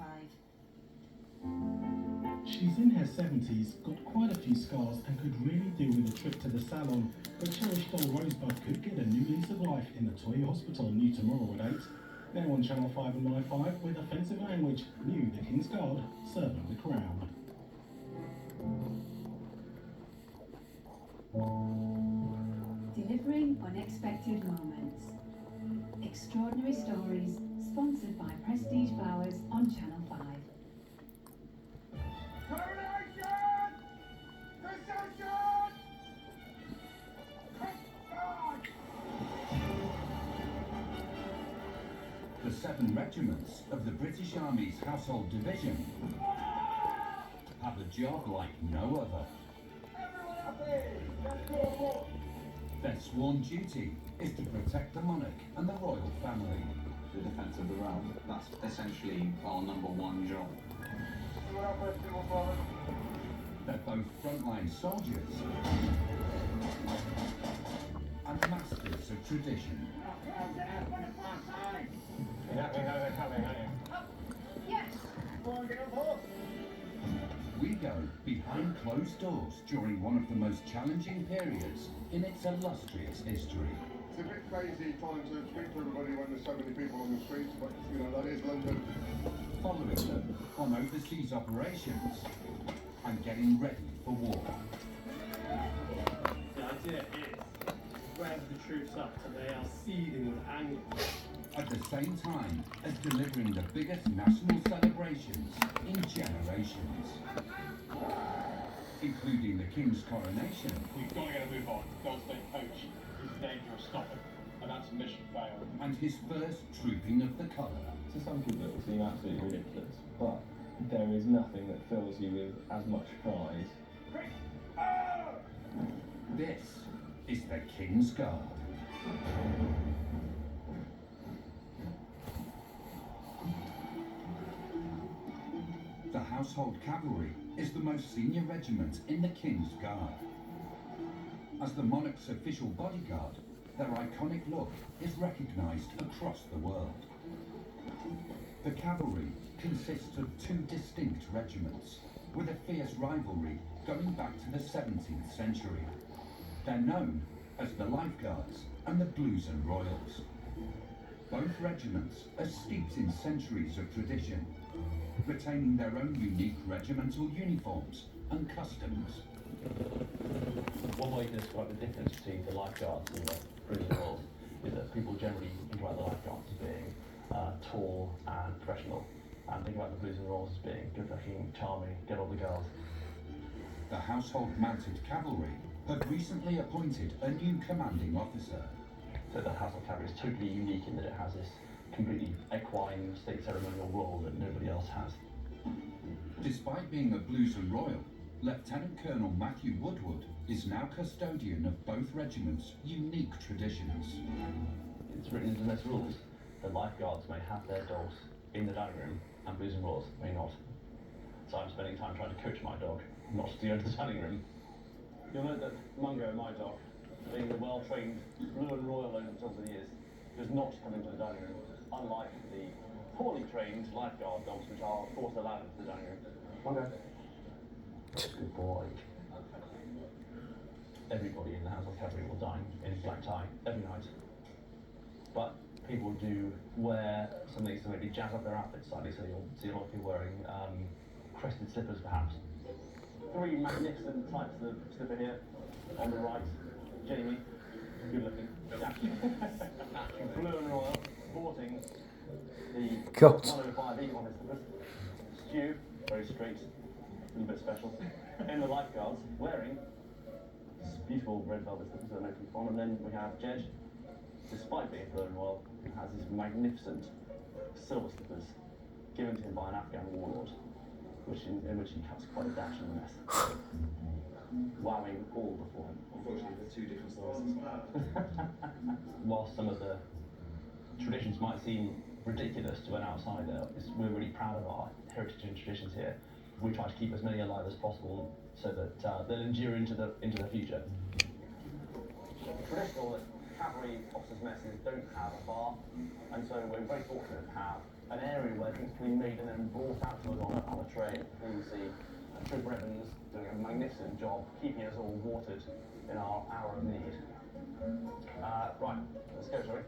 5. She's in her 70s, got quite a few scars and could really do with a trip to the salon, but cherished doll Rosebud could get a new lease of life in the Toy Hospital, new tomorrow at 8. Now on Channel 5 and Live 5 with offensive language, new The King's Guard, serving the crown. Delivering unexpected moments. Extraordinary stories, sponsored by Prestige Flowers on Channel 5. The 7 regiments of the British Army's Household Division have a job like no other. Their sworn duty is to protect the monarch and the royal family. The defence of the realm, that's essentially our #1 job. They're both frontline soldiers and masters of tradition. You know they're coming, aren't you? Yes! We go behind closed doors during one of the most challenging periods in its illustrious history. It's a bit crazy trying to speak to everybody when there's so many people on the streets, but you know, that is London. Following them on overseas operations and getting ready for war. The idea is rev the troops up till they are seething with anger. At the same time as delivering the biggest national celebrations in generations, including the King's coronation. We've got to get a move on. Don't stay coach. It's dangerous. Stop it. And that's a mission failed. And his first trooping of the colour. To some people it will seem absolutely ridiculous, but there is nothing that fills you with as much pride. This is the King's Guard. The Household Cavalry is the most senior regiment in the King's Guard. As the monarch's official bodyguard, their iconic look is recognised across the world. The cavalry consists of 2 distinct regiments, with a fierce rivalry going back to the 17th century. They're known as the Life Guards and the Blues and Royals. Both regiments are steeped in centuries of tradition, retaining their own unique regimental uniforms and customs. One way to describe the difference between the Life Guards and the Blues and Royals is that people generally think about the Life Guards as being tall and professional, and think about the Blues and Royals as being good-looking, charming, get all the girls. The Household Mounted Cavalry have recently appointed a new commanding officer. So the Household Cavalry is totally unique in that it has this completely equine state ceremonial role that nobody else has. Despite being a Blues and Royal, Lieutenant Colonel Matthew Woodward is now custodian of both regiments' unique traditions. It's written into the rules that Life Guards may have their dogs in the dining room and Blues and Royals may not. So I'm spending time trying to coach my dog not to go to the dining room. You'll note that Mungo, my dog, being the well-trained Blue and Royal over the years, does not come into the dining room, unlike the poorly trained Life Guard dogs, which are, of course, allowed into the dining room. Mungo. Good boy. Everybody in the Household Cavalry will dine in black tie every night. But people do wear some things to maybe jazz up their outfits slightly, so you'll see a lot of people wearing crested slippers, perhaps. 3 magnificent types of slipper here. On the right, Jamie, good looking, Blue and Royal, sporting the 105 Equine slippers. Stu, very straight, a little bit special. In the Life Guards, wearing beautiful red velvet slippers that are no fun. And then we have Jed, despite being Blue and Royal, has these magnificent silver slippers given to him by an Afghan warlord, in which he cuts quite a dash in the mess, wowing all before him. Unfortunately, they're 2 different sizes. Whilst some of the traditions might seem ridiculous to an outsider, we're really proud of our heritage and traditions here. We try to keep as many alive as possible so that they'll endure into the future. Traditional cavalry officers' messes don't have a bar, and so we're very fortunate to have an area where things can be made and then brought out to us on a tray. And you see Trooper Evans doing a magnificent job keeping us all watered in our hour of need. Right, let's go, shall we?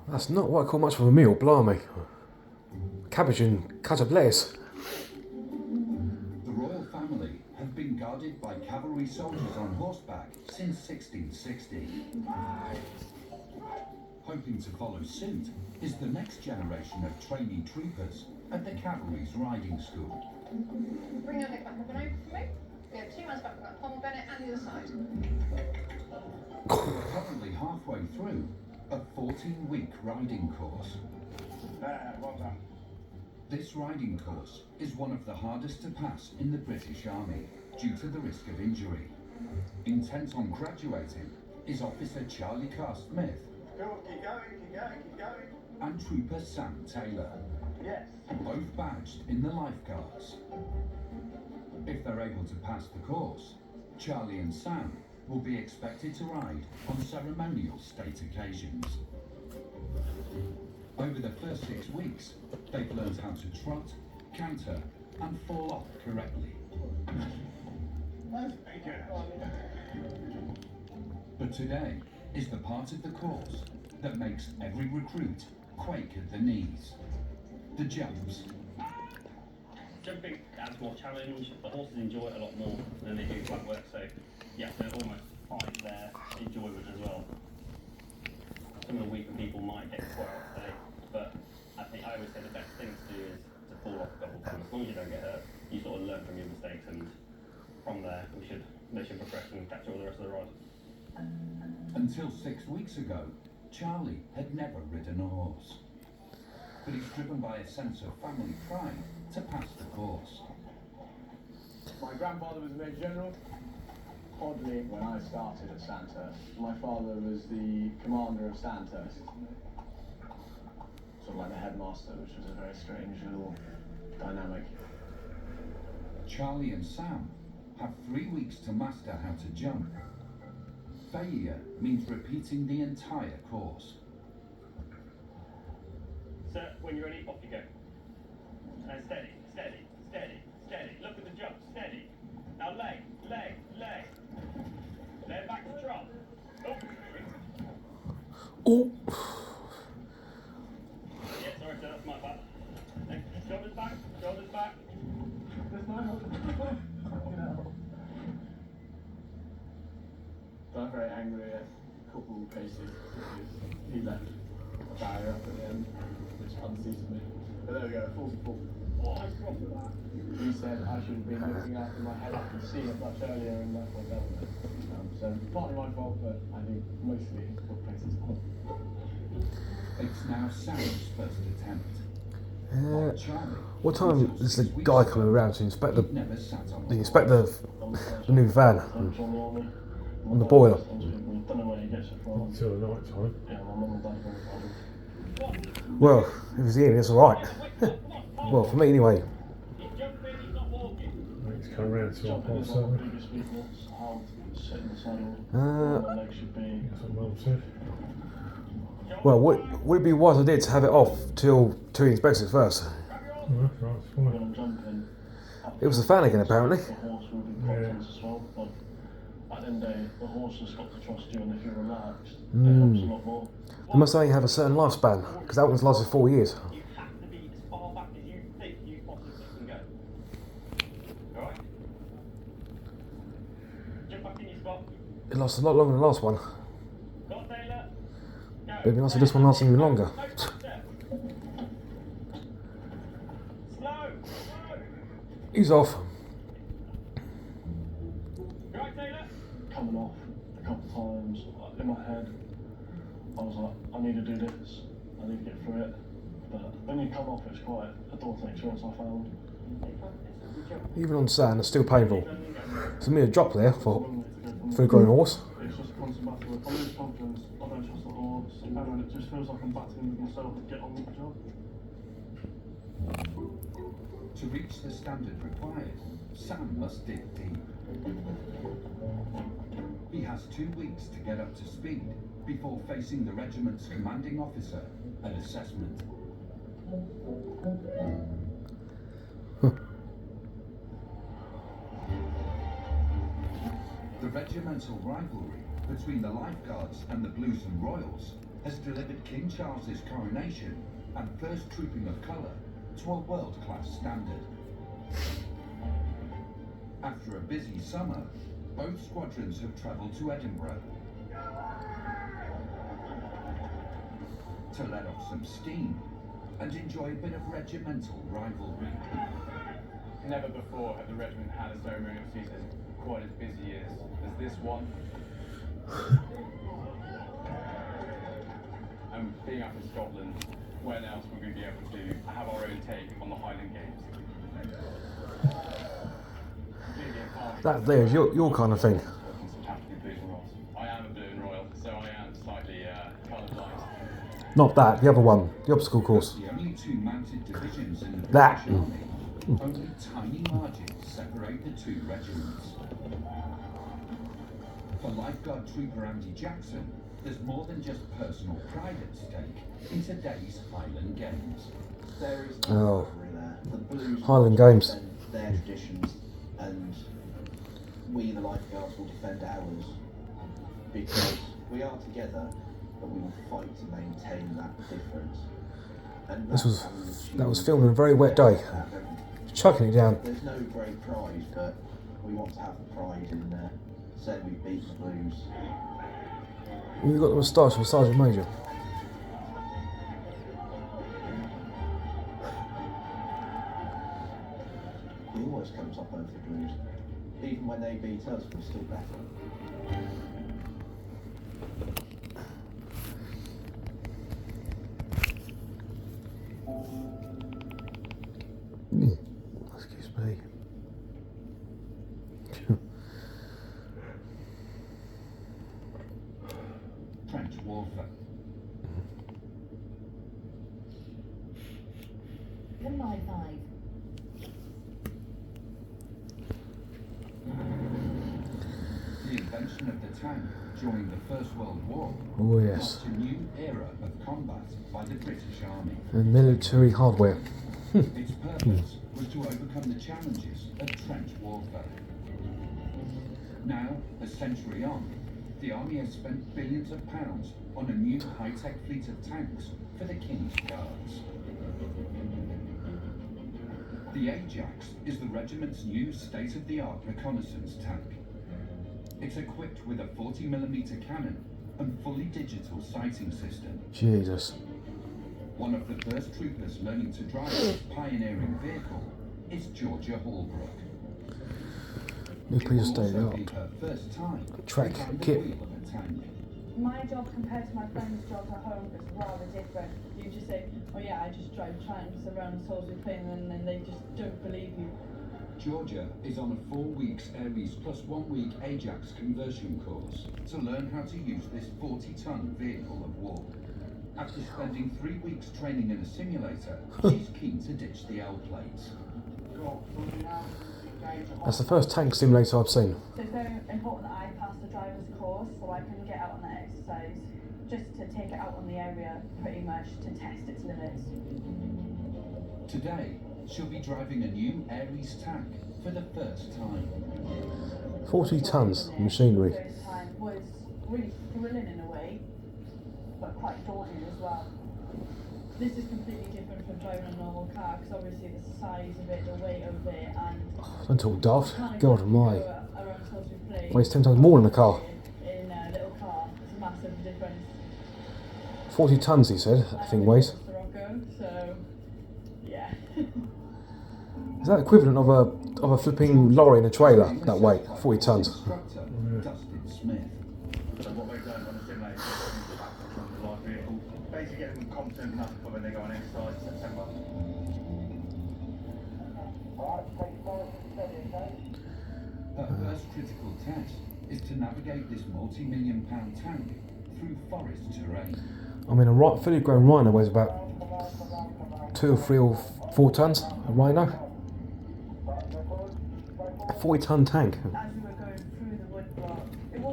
That's not what I call much of a meal, blimey. Cabbage and cut of lettuce. The royal family have been guarded by cavalry soldiers on horseback since 1660. Hoping to follow suit is the next generation of trainee troopers at the cavalry's riding school. Bring your leg back up and over for me. We have 2 hands back, we've got Pommel Bennett and the other side. We're currently halfway through a 14-week riding course. There, well done. This riding course is one of the hardest to pass in the British Army due to the risk of injury. Intent on graduating is Officer Charlie Carr-Smith Go, keep going, keep going, keep going. and Trooper Sam Taylor, Yes. both badged in the lifeguards. If they're able to pass the course, Charlie and Sam will be expected to ride on ceremonial state occasions. Over the first 6 weeks, they've learned how to trot, canter, and fall off correctly. That's very good. But today is the part of the course that makes every recruit quake at the knees. The jumps. Jumping adds more challenge. The horses enjoy it a lot more than they do flat work, so you have to almost fight their enjoyment as well. Some of the weaker people might get quite upset, but I think I always say the best thing to do is to fall off a couple of times. As long as you don't get hurt, you sort of learn from your mistakes, and from there they should progress and catch all the rest of the ride. Until 6 weeks ago, Charlie had never ridden a horse. But he's driven by a sense of family pride to pass the course. My grandfather was a Major General. Oddly, when I started at Sandhurst, my father was the commander of Sandhurst. Sort of like the headmaster, which was a very strange little dynamic. Charlie and Sam have 3 weeks to master how to jump. Failure means repeating the entire course. Sir, when you're ready, off you go. And steady, steady, steady, steady. Look at the jump, steady. Now leg, leg, leg. Then back to trot. Oh. Yeah, sorry, sir, that's my bad. Next, shoulders back, shoulders back. So I'm very angry at Corporal Casey because he left a barrier up at the end, which unseated me. But there we go, full support. Oh, I dropped that. He said I should have been looking after my head up and seen it much earlier and that's what dealt with it. So partly my fault, but I think mostly Corporal Casey's fault. It's now Sam's first attempt. Charlie, What time is the guy coming around to inspect he'd never sat on the a inspector the new van on the boiler? Until the night time. Yeah, my mum and dad were Well, if he's in, it's alright. Well, for me anyway. He's jumping, he's not walking. I think it's come round to 7:30. biggest weakness, how to sit in the saddle, Uh, my legs should be. That's what Mum said. Well, would it be wise idea to have it off till he inspects it first? Oh, that's right, it's fine. When I'm jumping, It was a fan again, apparently. the horse will be confident as well, but at the end of the day, the horse has got to trust you, and if you're relaxed, it helps a lot more. They must only have a certain lifespan, because that one's lasted 4 years. You have to be as far back as you think you possibly can go. Alright? Jump back in your spot. It lasts a lot longer than the last one. Go on, Taylor. Go. It'd be nice if this one lasts even longer. No step. Slow. He's off. Right, Taylor. Coming off a couple of times, in my head, I was like, I need to do this, I need to get through it. But when you come off, it's quite a daunting experience, I found. Even on sand, it's still painful. It's me a drop there for a full-grown horse. It's just a constant battle with, I lose confidence, I don't trust the horse, and it just feels like I'm battling with myself to get on with the job. To reach the standard required, Sam must dig deep. He has 2 weeks to get up to speed before facing the regiment's commanding officer at assessment. The regimental rivalry between the Lifeguards and the Blues and Royals has delivered King Charles's coronation and first trooping of colour to a world-class standard. After a busy summer, both squadrons have travelled to Edinburgh to let off some steam and enjoy a bit of regimental rivalry. Never before had the regiment had a ceremonial season quite as busy as this one. And being up in Scotland, when else would we be able to have our own take on the Highland Games? That there's your kind of thing. I am a Blue and Royal, so I am slightly colourblind. Not that, the other one, the obstacle course. The only 2 mounted divisions in the That. British Army, only tiny margins separate the 2 regiments. For Lifeguard Trooper Andy Jackson, there's more than just personal pride at stake in today's Highland Games. There is Oh. there. The Blues Highland Games. defend their traditions, and we, the Lifeguards, will defend ours, because we are together, but we will fight to maintain that difference. And That was filmed on a very wet day. Chucking it down. There's no great prize, but we want to have the pride in saying we beat the Blues. You've got the moustache of a Sergeant Major. He always comes up over the Blues. Even when they beat us, we're still better. Excuse me. Trench warfare. 155. The invention of the tank during the First World War Oh yes. marked a new era of combat by the British Army. And military hardware. Its purpose was to overcome the challenges of trench warfare. Now, a century on, the Army has spent billions of pounds on a new high-tech fleet of tanks for the King's Guards. The Ajax is the regiment's new state-of-the-art reconnaissance tank. It's equipped with a 40mm cannon and fully digital sighting system. Jesus. One of the first troopers learning to drive this pioneering vehicle is Georgia Holbrook. You It please will stay also up. be her first time Track behind the kit. wheel of a tank. My job compared to my friend's job at home is rather different. You just say, oh yeah, I just drive tanks around Salisbury Plain, and then they just don't believe you. Georgia is on a 4 weeks Ares plus 1 week Ajax conversion course to learn how to use this 40-ton vehicle of war. After spending 3 weeks training in a simulator, she's keen to ditch the L plates. That's the first tank simulator I've seen. So it's very important that I pass the driver's course so I can get out on that exercise, just to take it out on the area pretty much to test its limits. Today, she'll be driving a new Ares tank for the first time. 40 tons of machinery. First time was really thrilling in a way, but quite daunting as well. This is completely different from driving a normal car, because obviously the size of it, the weight of it, and Don't talk daft. God my. around Salisbury Plain. Weighs 10 times more than a car. In a little car, it's a massive difference. 40 tons, he said, that thing weighs. Rocco, so yeah. Is that equivalent of a flipping lorry and a trailer, that weight? 40 tons. Instructor, Dustin Smith. So what we've done on the simulator is from the live vehicle, basically get them confident enough for when they go on exercise in September. Her first critical test is to navigate this multi-million-pound tank through forest terrain. I mean, a fully grown rhino weighs about 2 or 3 or 4 tons. A rhino. A 40-ton tank. As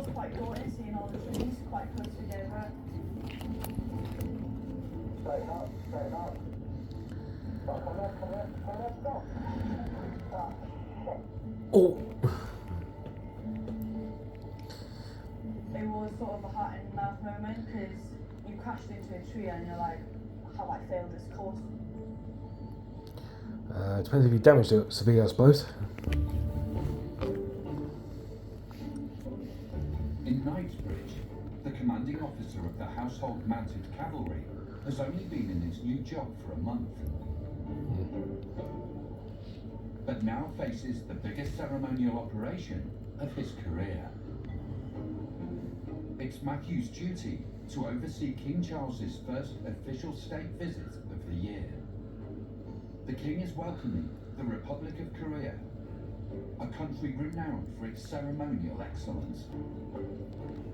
was quite daunting seeing all the trees quite close together. Straight up, straight up. Come on, stop. Oh! It was sort of a heart and mouth moment because you crashed into a tree and you're like, how I failed this course. Depends if you damaged it severely, I suppose. In Knightsbridge, the commanding officer of the Household Mounted Cavalry has only been in his new job for a month. But now faces the biggest ceremonial operation of his career. It's Matthew's duty to oversee King Charles's first official state visit of the year. The King is welcoming the Republic of Korea, a country renowned for its ceremonial excellence.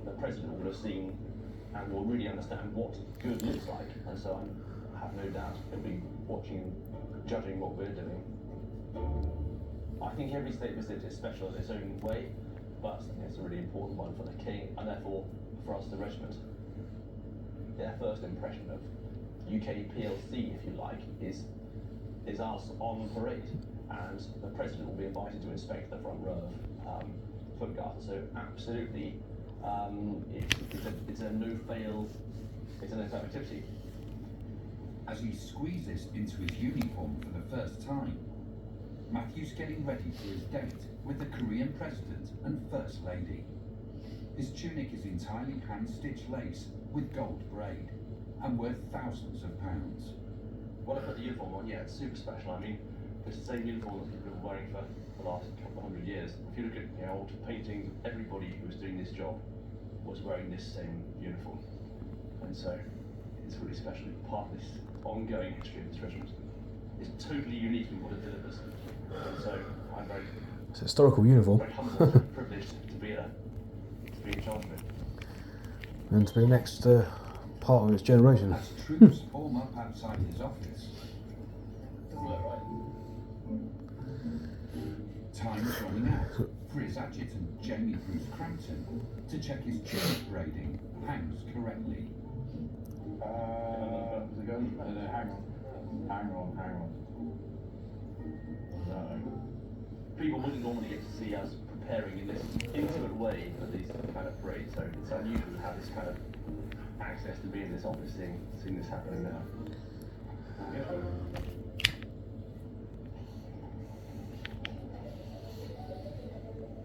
The President will have seen and will really understand what good looks like, and so I have no doubt he'll be watching and judging what we're doing. I think every state visit is special in its own way, but it's a really important one for the King, and therefore for us, the regiment. Their first impression of UK PLC, if you like, is us on parade, and the President will be invited to inspect the front row of Foot Guard. So absolutely, it's a no-fail, it's an activity. As he squeezes into his uniform for the first time, Matthew's getting ready for his date with the Korean President and First Lady. His tunic is entirely hand-stitched lace with gold braid and worth thousands of pounds. Well, I put the uniform on, yeah, it's super special. I mean, it's the same uniform that people have been wearing for the last couple of hundred years. If you look at old paintings, everybody who was doing this job was wearing this same uniform. And so, it's really special. Part of this ongoing history of this regiment. It's totally unique in what it delivers. And so, I'm very... It's a historical uniform. Very humbled and privileged to be in charge of it. And to be the next part of its generation. As troops form up outside his office, Doesn't look right. time's running out for his adjutant Jamie Bruce Crampton to check his tunic braiding hangs correctly. Hang on. No. People wouldn't normally get to see us preparing in this intimate way for these kind of parades, so it's unusual to have this kind of access to be in this office seeing this happening now.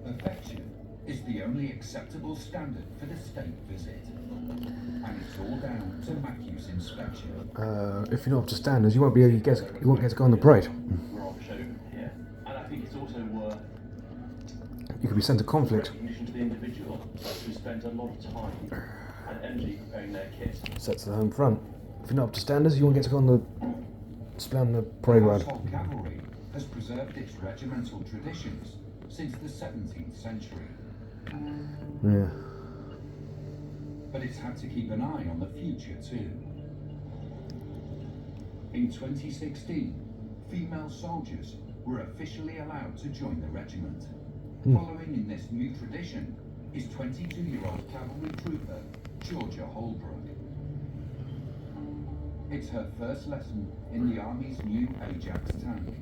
Perfection is the only acceptable standard for the state visit, and it's all down to Matthew's inspection. If you're not up to standards, you won't be able to you won't get to go on the parade. We're on the show here, and I think it's also You could be sent to conflict. recognition to the individual who spent a lot of time and energy preparing their kit. Sets the home front. If you're not up to standards, you won't get to go on the display on the parade road. Household Cavalry has preserved its regimental traditions since the 17th century. Yeah. But it's had to keep an eye on the future too. In 2016, female soldiers were officially allowed to join the regiment. Following in this new tradition is 22-year-old cavalry trooper Georgia Holbrook. It's her first lesson in the Army's new Ajax tank,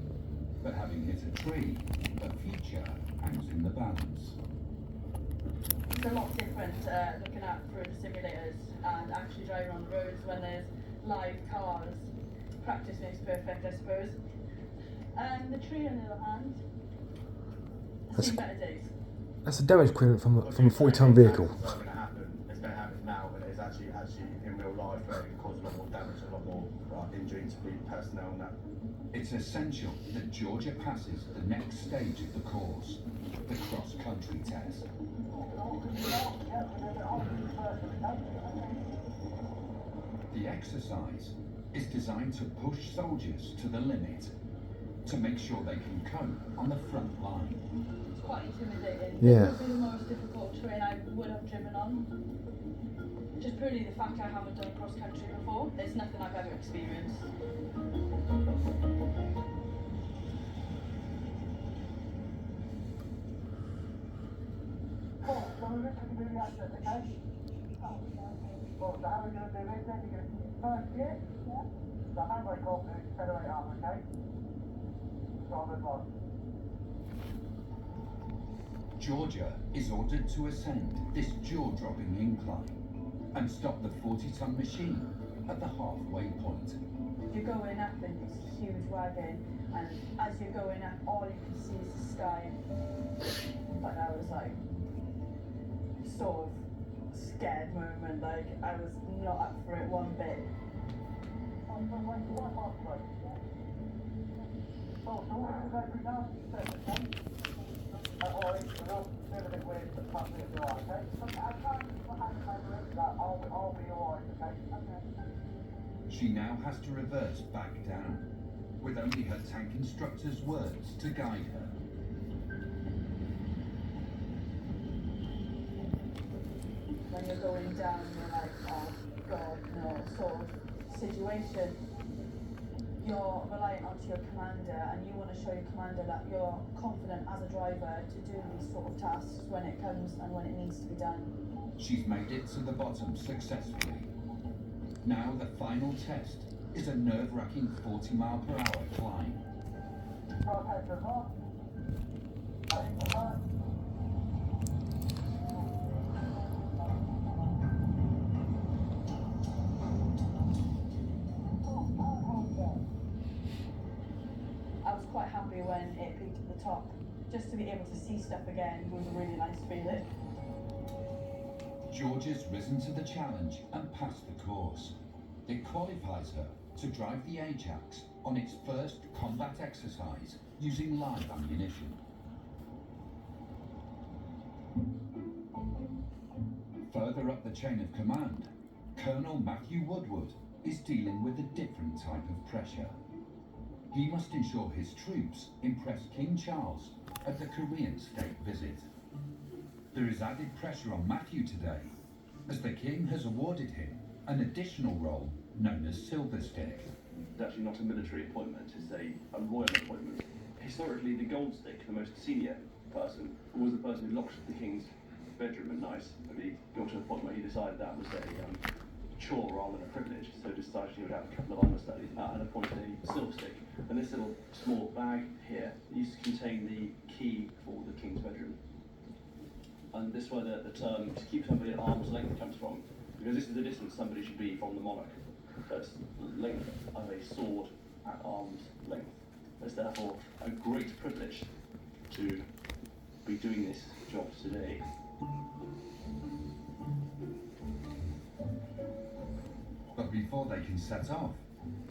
but having hit a tree, her future hangs in the balance. It's a lot different looking at through the simulators and actually driving on the roads when there's live cars. Practice makes perfect, I suppose. The tree, on the other hand, has seen better days. That's a damage equivalent from a 40-ton vehicle. It's going to happen now, but it's actually in real life where it can cause a lot more damage, a lot more injury to the personnel and that. It's essential that Georgia passes the next stage of the course, the cross-country test. The exercise is designed to push soldiers to the limit, to make sure they can cope on the front line. It's quite intimidating. Yeah. It would be the most difficult terrain I would have driven on. Just purely the fact I haven't done cross country before. It's nothing I've ever experienced. we literally do the access, okay? Well, so how are we going to do this then? You're going to first gear? Yeah. The handbrake off and accelerate up, okay? Start advance. Georgia is ordered to ascend this jaw-dropping incline and stop the 40-ton machine at the halfway point. You're going up in this huge wagon, and as you're going up, all you can see is the sky. But I was like, sort of scared moment, like I was not up for it one bit. Oh, so what pathway? Oh, so what is every now and then, okay? Or it's a real bit weird, but can't be alright, okay? Okay, I can't hand over it, that I'll be alright, okay? Okay. She now has to reverse back down, with only her tank instructor's words to guide her. When you're going down, you're like, oh god, no, sort of situation. You're relying onto your commander, and you want to show your commander that you're confident as a driver to do these sort of tasks when it comes and when it needs to be done. She's made it to the bottom successfully. Now the final test is a nerve-wracking 40-mile-per-hour climb. I was quite happy when it peaked at the top. Just to be able to see stuff again was a really nice feeling. Georgia's risen to the challenge and passed the course. It qualifies her to drive the Ajax on its first combat exercise using live ammunition. Further up the chain of command, Colonel Matthew Woodward is dealing with a different type of pressure. He must ensure his troops impress King Charles at the Korean state visit. There is added pressure on Matthew today, as the King has awarded him an additional role known as Silver Stick. It's actually not a military appointment, it's a royal appointment. Historically, the Gold Stick, the most senior person, was the person who locked the King's bedroom at night. But he got to a point where he decided that was a chore rather than a privilege, so decided he would have a couple of understudies and appointed a Silver Stick. And this little small bag here used to contain the key for the King's bedroom. And this is where the term to keep somebody at arm's length comes from, because this is the distance somebody should be from the monarch. So it's length of a sword at arm's length. It's therefore a great privilege to be doing this job today. But before they can set off,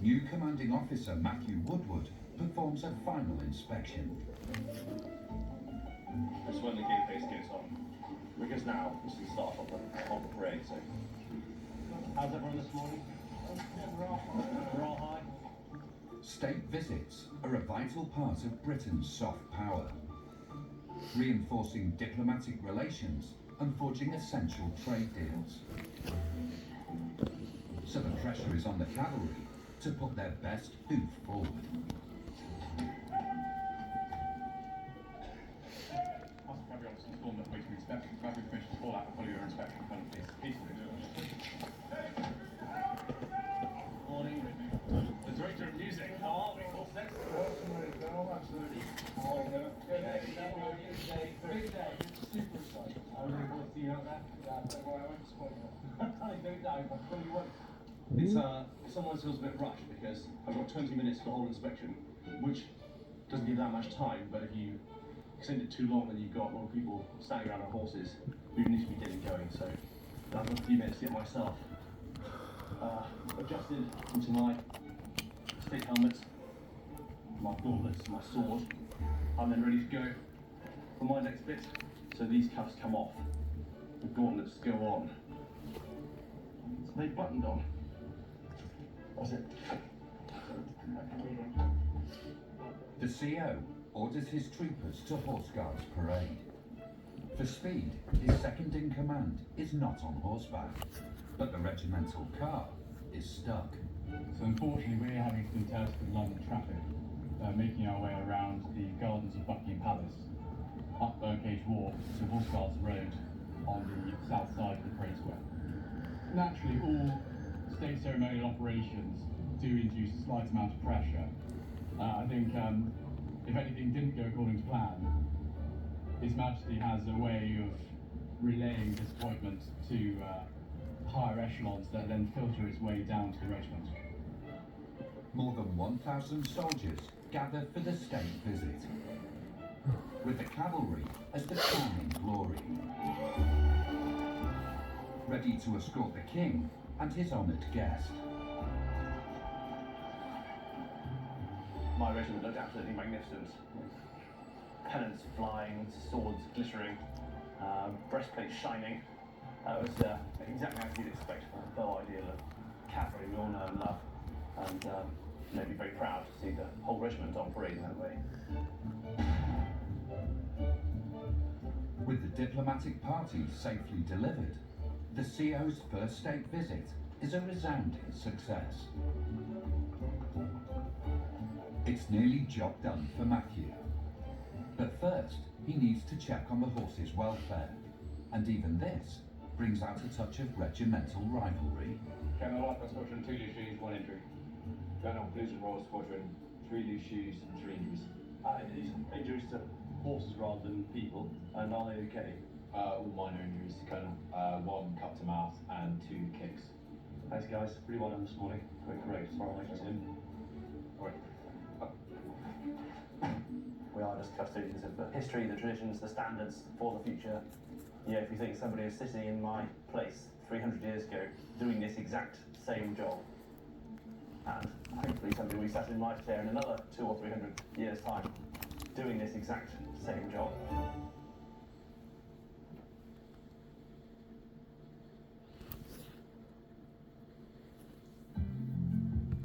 new commanding officer Matthew Woodward performs a final inspection. This is when the game face goes on, because now this is the start of the parade. So, how's everyone this morning? We're all high. State visits are a vital part of Britain's soft power, reinforcing diplomatic relations and forging essential trade deals. So the pressure is on the cavalry to put their best hoof forward. Morning. The director of music. How are we? All set? Big day, super excited. I really want to see you out there. I won't spoil it. I don't know, but really won't. It's sometimes feels a bit rushed because I've got 20 minutes for the whole inspection, which doesn't give that much time, but if you extend it too long, then you've got a lot of people standing around on horses who need to be getting going. So I've got a few minutes to get myself adjusted into my state helmet, my gauntlets, my sword. I'm then ready to go for my next bit. So these cuffs come off, the gauntlets go on. So they buttoned on. That's it. The CO orders his troopers to Horse Guards parade. For speed, his second in command is not on horseback, but the regimental car is stuck. So unfortunately we're having to contest with London traffic, making our way around the gardens of Buckingham Palace, up Birdcage Walk to Horse Guards Road, on the south side of the parade square. Naturally, all state ceremonial operations do induce a slight amount of pressure. I think if anything didn't go according to plan, His Majesty has a way of relaying disappointment to higher echelons that then filter its way down to the regiment. More than 1,000 soldiers gather for the state visit, with the cavalry as the crowning glory, ready to escort the king and his honoured guest. My regiment looked absolutely magnificent. Pennants flying, swords glittering, breastplates shining. It was exactly as you'd expect from the Bow Ideal of cavalry we all know and love. And be very proud to see the whole regiment on parade in that way. With the diplomatic party safely delivered, the CO's first state visit is a resounding success. It's nearly job done for Matthew. But first, he needs to check on the horse's welfare. And even this brings out a touch of regimental rivalry. Colonel Walker Squadron, 2 loose shoes, 1 injury. Colonel Blues and Royal Squadron, 3 loose shoes and 3 injuries. Injuries to horses rather than people, and are they okay? All minor injuries, Colonel. 1 cut to mouth and 2 kicks. Thanks guys, pretty well done this morning. Great, tomorrow night is in. Alright. We are just custodians of the history, the traditions, the standards for the future. Yeah, if you think somebody is sitting in my place 300 years ago doing this exact same job, and hopefully somebody will be sat in my chair in another 200 or 300 years' time doing this exact same job,